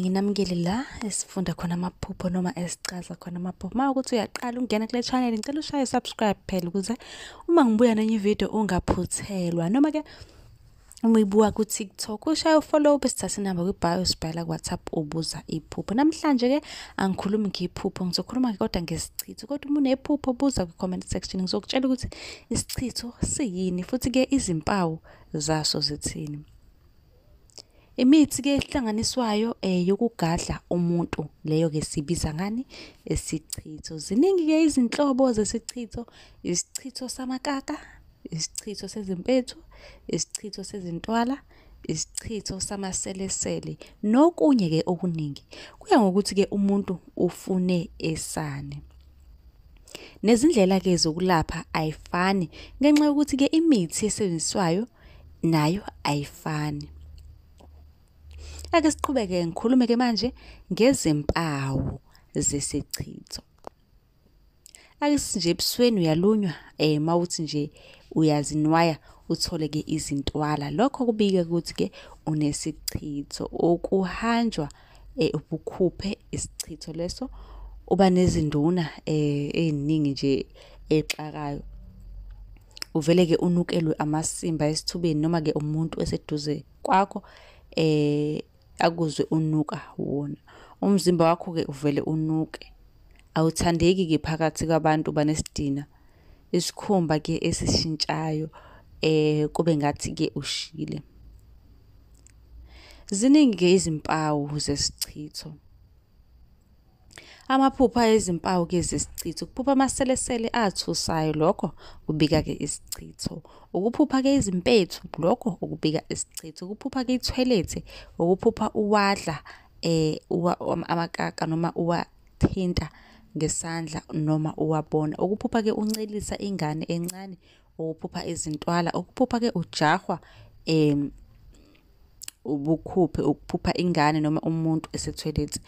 Nginamukele la esifunda khona amaphupho noma esicaza khona amaphupho. Mawukuthi uyaqala ungena kule channel ngicela ushaye subscribe phela ukuze uma ngibuya nenye video ungaphuthelwa. Noma ke uma uyibuka ku TikTok ushaye ufollow bese thatha inamba kwi bio sibhala ku WhatsApp ubuza iphupho. Namhlanje ke angikhulumi ngephupho, ngizokhuluma kodwa ngesichitho. Kodwa uma unephupho buza ku comment section ngizokutshela ukuthi isichitho siyini futhi ke izimpawu zaso zithini. Imithi ke ehlanganiswayo yokugadla umuntu leyo ke sibiza ngani isichitho. Ziningi ke izinhlobo zesichitho, isichitho samakaka, isichitho sezimpethu, isichitho sezintwala, isichitho samaselesele nokunye ke okuningi. Kuya ngokuthi ke umuntu ufune esane. Nezindlela ke zokulapha ayifani ngenxa yokuthi ke imithi esebenziswayo nayo ayifani. Ake siqhubeke ngikhulume ke manje ngezimpawu zesichitho. Ake nje ebusweni uyalunywa mawuthi nje uyazinwaya uthole ke izintwala. Lokho kubika ukuthi ke unesichitho. Ukuhanjwa ubukhuphe isichitho leso, uba nezinduna eziningi nje exakayo. Uvele ke unukelwe amasimba esithubeni noma ke umuntu eseduze kwakho akuzwe unuka wona. Umzimba wakho ke uvele unuke. Awuthandeki ke phakathi kwabantu banesidina. Isikhumba ke esishintshayo kube ngathi ke ushile. Ziningi ke izimpawu zesichitho. Amaphupho ezimpawu ke zesichitho. Ukuphupha amaselesele athusayo lokho kubika ke isichitho. Ukuphupha ke izimpethu lokho ukubika isichitho. Ukuphupha ke ithoilet, ukuphupha uwadla amakaka noma uwathinta ngesandla noma uwabona. Ukuphupha ke uncelisa ingane encane, ukuphupha izintwala, ukuphupha ke ujahwa ubukhuphe, ukuphupha ingane noma umuntu esetoilet.